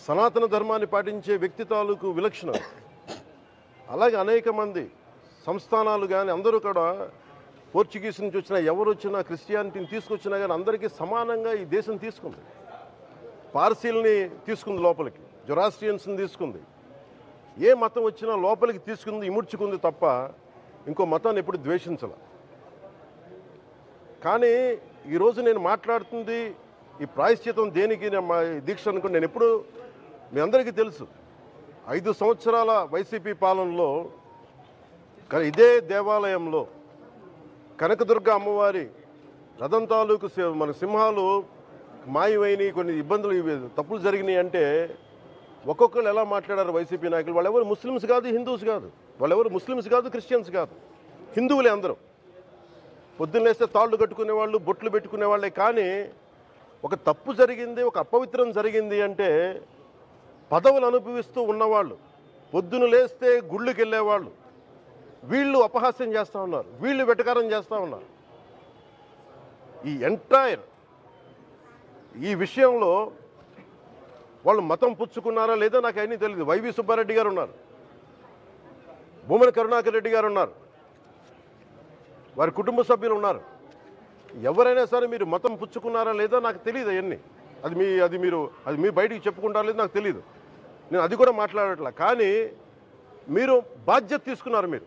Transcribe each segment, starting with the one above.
సనాతన ధర్మాన్ని పాటించే వ్యక్తి తాలూకు విలక్షణం. అలాగే అనేక మంది సంస్థానాలు కానీ అందరూ కూడా పోర్చుగీస్ నుంచి వచ్చినా ఎవరు వచ్చినా క్రిస్టియానిటీని తీసుకొచ్చినా కానీ అందరికీ సమానంగా ఈ దేశం తీసుకుంది. పార్సీల్ని తీసుకుంది లోపలికి, జొరాస్ట్రియన్స్ని తీసుకుంది. ఏ మతం వచ్చినా లోపలికి తీసుకుంది, ఇముడ్చుకుంది తప్ప ఇంకో మతాన్ని ఎప్పుడు ద్వేషించాల. కానీ ఈరోజు నేను మాట్లాడుతుంది ఈ ప్రాయశ్చితం దేనికి మా దీక్ష అనుకుని నేను ఎప్పుడు మీ అందరికీ తెలుసు 5 సంవత్సరాల వైసీపీ పాలనలో ఇదే దేవాలయంలో కనకదుర్గ అమ్మవారి రథం తాలూకు మన సింహాలు మాయమైనవి, కొన్ని ఇబ్బందులు తప్పులు జరిగినాయి అంటే ఒక్కొక్కరు ఎలా మాట్లాడారు వైసీపీ నాయకులు. వాళ్ళెవరు ముస్లిమ్స్ కాదు, హిందూస్ కాదు, వాళ్ళెవరు ముస్లిమ్స్ కాదు, క్రిస్టియన్స్ కాదు, హిందువులే అందరూ. పొద్దున్న లేస్తే తాళ్ళు కట్టుకునేవాళ్ళు, బొట్లు పెట్టుకునేవాళ్ళే. కానీ ఒక తప్పు జరిగింది, ఒక అపవిత్రం జరిగింది అంటే పదవులు అనుభవిస్తూ ఉన్నవాళ్ళు, పొద్దున లేస్తే గుళ్ళకి వెళ్ళేవాళ్ళు, వీళ్ళు అపహాస్యం చేస్తూ ఉన్నారు, వీళ్ళు వెటకారం చేస్తూ ఉన్నారు. ఈ ఎంటైర్ ఈ విషయంలో వాళ్ళు మతం పుచ్చుకున్నారా లేదా నాకు అన్నీ తెలియదు. వైవి సుబ్బారెడ్డి గారు ఉన్నారు, భూమన కరుణాకర్ రెడ్డి గారు ఉన్నారు, వారి కుటుంబ సభ్యులు ఉన్నారు. ఎవరైనా సరే మీరు మతం పుచ్చుకున్నారా లేదా నాకు తెలియదు. అవన్నీ అది మీ బయటికి చెప్పుకుంటారా లేదు నాకు తెలియదు. నేను అది కూడా మాట్లాడట్లా. కానీ మీరు బాధ్యత తీసుకున్నారు. మీరు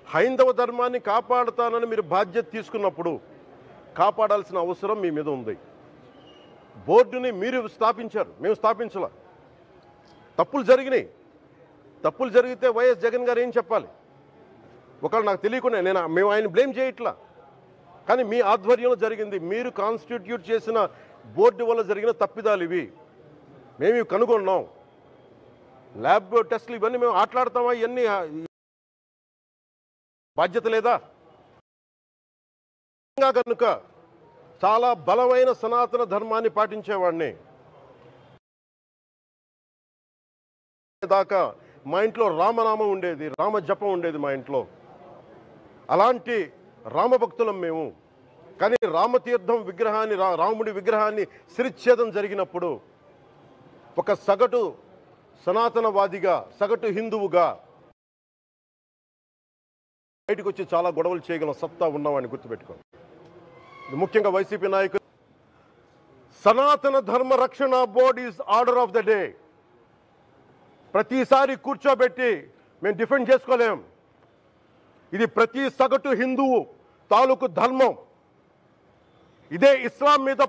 హైందవ ధర్మాన్ని కాపాడుతానని మీరు బాధ్యత తీసుకున్నప్పుడు కాపాడాల్సిన అవసరం మీ మీద ఉంది. బోర్డుని మీరు స్థాపించారు, మేము స్థాపించాల. తప్పులు జరిగినాయి. తప్పులు జరిగితే వైఎస్ జగన్ గారు ఏం చెప్పాలి? ఒకవేళ నాకు తెలియకుండా మేము ఆయన బ్లేమ్ చేయట్లా. కానీ మీ ఆధ్వర్యంలో జరిగింది, మీరు కాన్స్టిట్యూట్ చేసిన బోర్డు వల్ల జరిగిన తప్పిదాలు ఇవి, మేము ఇవి కనుగొన్నాం. ల్యాబ్ టెస్టులు ఇవన్నీ మేము ఆటలాడతామా? ఇవన్నీ బాధ్యత లేదా? కనుక చాలా బలమైన సనాతన ధర్మాన్ని పాటించేవాడిని. దాకా మా ఇంట్లో రామనామం ఉండేది, రామ జపం ఉండేది మా ఇంట్లో. అలాంటి రామభక్తులం మేము. కానీ రామతీర్థం విగ్రహాన్ని, రాముడి విగ్రహాన్ని శిరచ్ఛేదం జరిగినప్పుడు ఒక సగటు సనాతనవాదిగా, సగటు హిందువుగా బయటకు వచ్చి చాలా గొడవలు చేయగల సత్తా ఉన్నవాడిని గుర్తుపెట్టుకోండి. ముఖ్యంగా వైసీపీ నాయకులు. సనాతన ధర్మ రక్షణ board is order of the day. ప్రతిసారి కూర్చోబెట్టి మేము డిఫెండ్ చేసుకోలేం. ఇది ప్రతి సగటు హిందువు తాలూకు ధర్మం. ఇదే ఇస్లాం మీద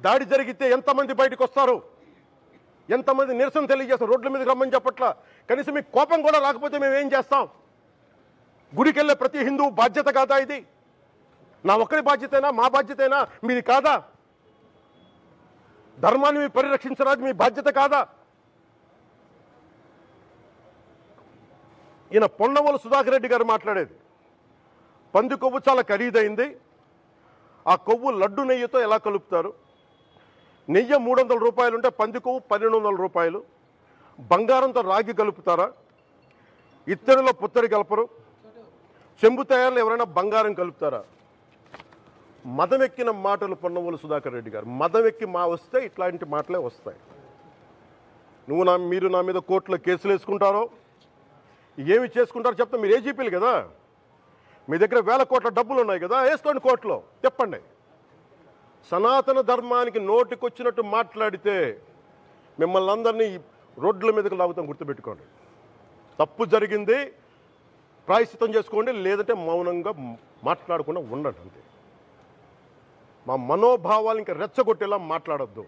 దాడి జరిగితే ఎంతమంది బయటకు వస్తారు, ఎంతమంది నిరసన తెలియజేస్తారు, రోడ్ల మీదకి రమ్మని చెప్పట్లా. కనీసం మీకు కోపం కూడా రాకపోతే మేము ఏం చేస్తాం? గుడికి వెళ్ళే ప్రతి హిందువు బాధ్యత కాదా ఇది? నా ఒక్కరి బాధ్యతైనా, మా బాధ్యతైనా మీది కాదా? ధర్మాన్ని మీరు పరిరక్షించరాదు, మీ బాధ్యత కాదా? ఈయన పొన్నవోలు సుధాకర్ రెడ్డి గారు మాట్లాడేది, పంది కొవ్వు చాలా ఖరీదైంది, ఆ కొవ్వు లడ్డు నెయ్యితో ఎలా కలుపుతారు? నెయ్యి 300 రూపాయలు ఉంటే పంది కొవ్వు 1200 రూపాయలు. బంగారంతో రాగి కలుపుతారా? ఇత్తడిలో పుత్తడి కలపరు. చెంబు తయారులో ఎవరైనా బంగారం కలుపుతారా? మదమెక్కిన మాటలు పొన్నవోలు సుధాకర్ రెడ్డి గారు. మదమెక్కి వస్తే ఇట్లాంటి మాటలే వస్తాయి. మీరు నా మీద కోర్టులో కేసులు వేసుకుంటారో ఏమి చేసుకుంటారో చెప్తా. మీరు ఏజీపీలు కదా, మీ దగ్గర వేల కోట్ల డబ్బులు ఉన్నాయి కదా, వేసుకోండి కోర్టులో, చెప్పండి. సనాతన ధర్మానికి నోటికొచ్చినట్టు మాట్లాడితే మిమ్మల్ని అందరినీ రోడ్ల మీదకి లాగుతాం, గుర్తుపెట్టుకోండి. తప్పు జరిగింది, ప్రాయశ్చితం చేసుకోండి, లేదంటే మౌనంగా మాట్లాడకుండా ఉండండి అంతే. మా మనోభావాలు ఇంకా రెచ్చగొట్టేలా మాట్లాడొద్దు.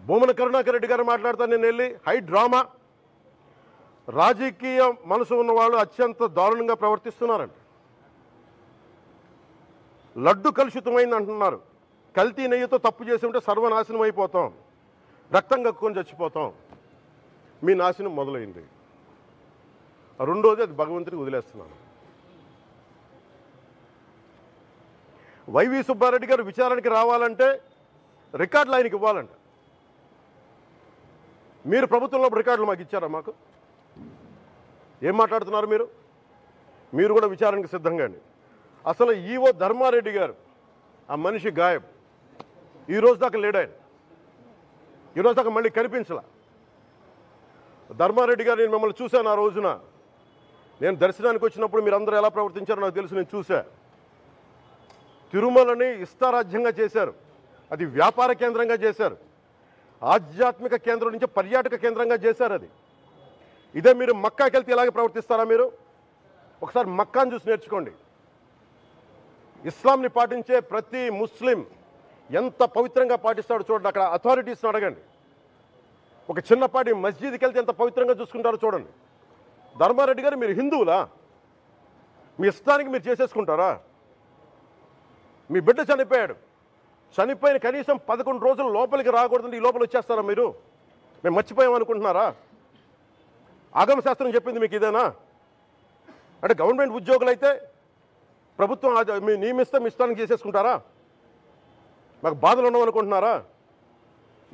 భూమన కరుణాకర్ రెడ్డి గారు మాట్లాడతాను నేను వెళ్ళి హై డ్రామా, రాజకీయ మనసు ఉన్న వాళ్ళు అత్యంత దారుణంగా ప్రవర్తిస్తున్నారండి. లడ్డు కలుషితమైంది అంటున్నారు. కల్తీ నెయ్యితో తప్పు చేసి ఉంటే సర్వనాశనం అయిపోతాం, రక్తం కక్కుని చచ్చిపోతాం. మీ నాశనం మొదలైంది. రెండోది అది భగవంతుడికి వదిలేస్తున్నాను. వైవి సుబ్బారెడ్డి గారు విచారణకి రావాలంటే రికార్డులు ఆయనకి ఇవ్వాలంట. మీరు ప్రభుత్వంలో రికార్డులు మాకు ఇచ్చారా? మాకు ఏం మాట్లాడుతున్నారు మీరు? మీరు కూడా విచారణకు సిద్ధంగా అండి. అసలు ఈవో ధర్మారెడ్డి గారు, ఆ మనిషి గాయబ్, ఈ రోజు దాకా లేడు ఆయన. ఈరోజు దాకా మళ్ళీ కనిపించలా. ధర్మారెడ్డి గారు, నేను మిమ్మల్ని చూశాను ఆ రోజున. నేను దర్శనానికి వచ్చినప్పుడు మీరందరూ ఎలా ప్రవర్తించారో నాకు తెలుసు, నేను చూశా. తిరుమలని ఇష్టారాజ్యంగా చేశారు, అది వ్యాపార కేంద్రంగా చేశారు, ఆధ్యాత్మిక కేంద్రం నుంచి పర్యాటక కేంద్రంగా చేశారు. అది ఇదే మీరు మక్కాకి వెళ్తే ఇలాగే ప్రవర్తిస్తారా? మీరు ఒకసారి మక్కాను చూసి నేర్చుకోండి. ఇస్లాంని పాటించే ప్రతి ముస్లిం ఎంత పవిత్రంగా పాటిస్తాడో చూడండి. అక్కడ అథారిటీస్ని అడగండి. ఒక చిన్నపాటి మస్జిద్కి వెళ్తే ఎంత పవిత్రంగా చూసుకుంటారో చూడండి. ధర్మారెడ్డి గారు, మీరు హిందువులా? మీ ఇష్టానికి మీరు చేసేసుకుంటారా? మీ బిడ్డ చనిపోయాడు, చనిపోయిన కనీసం 11 రోజులు లోపలికి రాకూడదంటే ఈ లోపల వచ్చేస్తారా మీరు? మేము మర్చిపోయామనుకుంటున్నారా? ఆగమ శాస్త్రం చెప్పింది మీకు ఇదేనా? అంటే గవర్నమెంట్ ఉద్యోగులు అయితే ప్రభుత్వం మీ నియమిస్తే మీ ఇష్టానికి చేసేసుకుంటారా? మాకు బాధలు ఉండవనుకుంటున్నారా?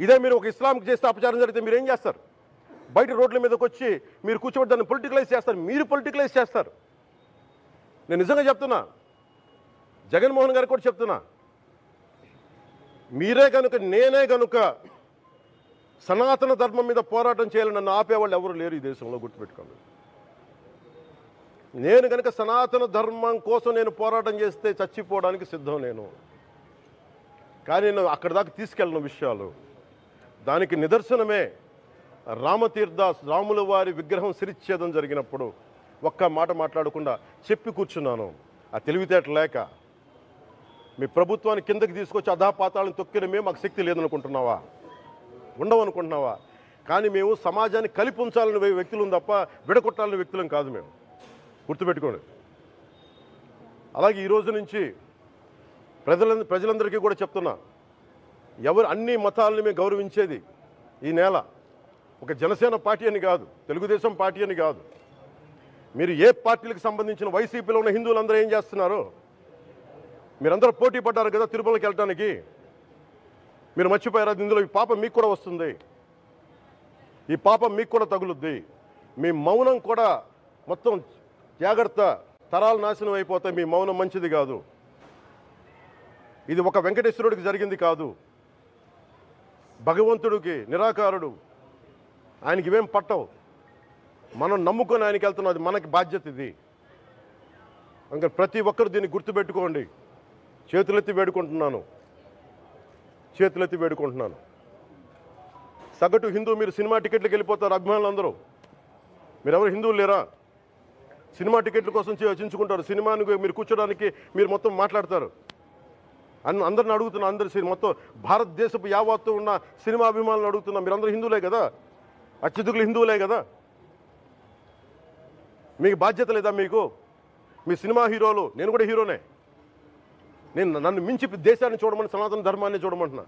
ఇదే మీరు ఒక ఇస్లాంకి చేస్తే అపచారం జరిగితే మీరు ఏం చేస్తారు? బయట రోడ్ల మీదకి వచ్చి మీరు కూర్చోబెట్టి దాన్ని పొలిటికలైజ్ చేస్తారు. మీరు పొలిటికలైజ్ చేస్తారు. నేను నిజంగా చెప్తున్నా, జగన్మోహన్ గారికి కూడా చెప్తున్నా, మీరే కనుక, నేనే కనుక సనాతన ధర్మం మీద పోరాటం చేయాలని నన్ను ఆపేవాళ్ళు ఎవరు లేరు ఈ దేశంలో, గుర్తుపెట్టుకోండి. నేను కనుక సనాతన ధర్మం కోసం నేను పోరాటం చేస్తే చచ్చిపోవడానికి సిద్ధం నేను. కానీ నేను అక్కడి దాకా తీసుకెళ్ళిన విషయాలు, దానికి నిదర్శనమే రాముల వారి విగ్రహం శిరిచ్ఛేదం జరిగినప్పుడు ఒక్క మాట మాట్లాడకుండా చెప్పి కూర్చున్నాను. ఆ తెలివితేట లేక మీ ప్రభుత్వాన్ని కిందకి తీసుకొచ్చి అధాపాతాలను తొక్కిన మేము మాకు శక్తి లేదనుకుంటున్నావా? ఉండవనుకుంటున్నావా? కానీ మేము సమాజాన్ని కలిపి ఉంచాలని వ్యక్తులం తప్ప విడగొట్టాలని వ్యక్తులం కాదు మేము, గుర్తుపెట్టుకోండి. అలాగే ఈరోజు నుంచి ప్రజలందరికీ కూడా చెప్తున్నా, ఎవరు అన్ని మతాలని మేము గౌరవించేది ఈ నేల. ఒక జనసేన పార్టీ అని కాదు, తెలుగుదేశం పార్టీ అని కాదు. మీరు ఏ పార్టీలకు సంబంధించిన వైసీపీలో ఉన్న హిందువులందరూ ఏం చేస్తున్నారు? మీరందరూ పోటీ పడ్డారు కదా తిరుమలకి వెళ్ళడానికి. మీరు మర్చిపోయారు, ఇందులో ఈ పాపం మీకు కూడా వస్తుంది, ఈ పాపం మీకు కూడా తగులుద్ది. మీ మౌనం కూడా మొత్తం జాగ్రత్త, తరాలు నాశనం అయిపోతాయి. మీ మౌనం మంచిది కాదు. ఇది ఒక వెంకటేశ్వరుడికి జరిగింది కాదు, భగవంతుడికి, నిరాకారుడు, ఆయనకి ఇవేం పట్టవు. మనం నమ్ముకొని ఆయనకి వెళ్తున్నది, మనకి బాధ్యత ఇది. ఇంకా ప్రతి ఒక్కరు దీన్ని గుర్తుపెట్టుకోండి. చేతులెత్తి వేడుకుంటున్నాను. సగటు హిందూ, మీరు సినిమా టికెట్లకు వెళ్ళిపోతారు అభిమానులు అందరూ. మీరెవరు హిందువులు లేరా? సినిమా టికెట్ల కోసం చించుకుంటారు. సినిమాని మీరు కూర్చోడానికి మీరు మొత్తం మాట్లాడతారు. అందరిని అడుగుతున్నా, మొత్తం భారతదేశపు యావత్తు ఉన్న సినిమా అభిమానులను అడుగుతున్నా, మీరందరూ హిందువులే కదా, అత్యధికులు హిందువులే కదా? మీకు బాధ్యత లేదా? మీకు మీ సినిమా హీరోలు, నేను కూడా హీరోనే, నన్ను మించి దేశాన్ని చూడమని, సనాతన ధర్మాన్ని చూడమంటున్నా.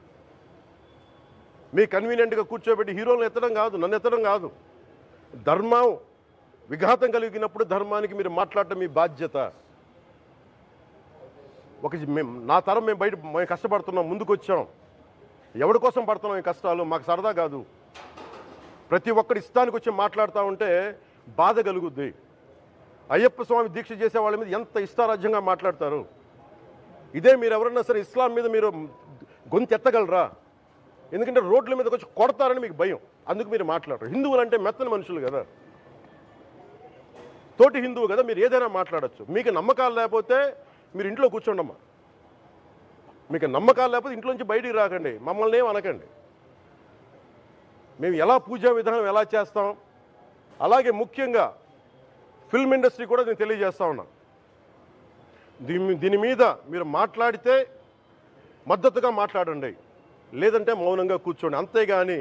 మీ కన్వీనియంట్గా కూర్చోబెట్టి హీరోలను ఎత్తడం కాదు, నన్ను ఎత్తడం కాదు. ధర్మం విఘాతం కలిగినప్పుడు ధర్మానికి మీరు మాట్లాడటం మీ బాధ్యత. నా తరం మేము కష్టపడుతున్నాం, ముందుకు వచ్చాం. ఎవరి కోసం పడుతున్నాం ఈ కష్టాలు? మాకు సరదా కాదు. ప్రతి ఒక్కరి ఇష్టానికి వచ్చి మాట్లాడుతూ ఉంటే బాధ కలుగుద్ది. అయ్యప్ప స్వామి దీక్ష చేసే వాళ్ళ మీద ఎంత ఇష్టారాజ్యంగా మాట్లాడతారు. ఇదే మీరు ఎవరన్నా సరే ఇస్లాం మీద మీరు గొంతు ఎత్తగలరా? ఎందుకంటే రోడ్ల మీదకి వచ్చి కొడతారని మీకు భయం, అందుకు మీరు మాట్లాడరు. హిందువులు అంటే మెత్తని మనుషులు కదా, తోటి హిందువు కదా, మీరు ఏదైనా మాట్లాడచ్చు. మీకు నమ్మకాలు లేకపోతే మీరు ఇంట్లో కూర్చోండమ్మా. మీకు నమ్మకాలు లేకపోతే ఇంట్లోంచి బయటికి రాకండి, మమ్మల్ని ఏం అనకండి. మేము ఎలా పూజా విధానం ఎలా చేస్తాం, అలాగే ముఖ్యంగా ఫిల్మ్ ఇండస్ట్రీ కూడా నేను తెలియజేస్తా ఉన్నా. దీని మీద మీరు మాట్లాడితే మద్దతుగా మాట్లాడండి, లేదంటే మౌనంగా కూర్చోండి. అంతేగాని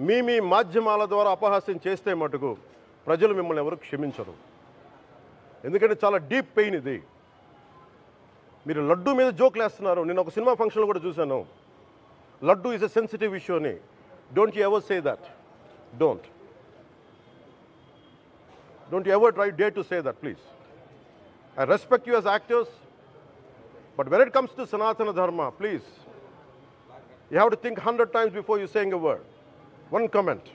మీ మాధ్యమాల ద్వారా అపహాస్యం చేస్తే మటుకు ప్రజలు మిమ్మల్ని ఎవరు క్షమించరు. ఎందుకంటే చాలా డీప్ పెయిన్ ఇది. మీరు లడ్డు మీద జోక్లు వేస్తున్నారు. నేను ఒక సినిమా ఫంక్షన్లో కూడా చూశాను, laddu is a sensitive issue అని. Don't you ever say that. Don't you ever dare to say that, please. I respect you as actors, but when it comes to Sanatana Dharma, please, you have to think 100 times before you saying a word. One comment.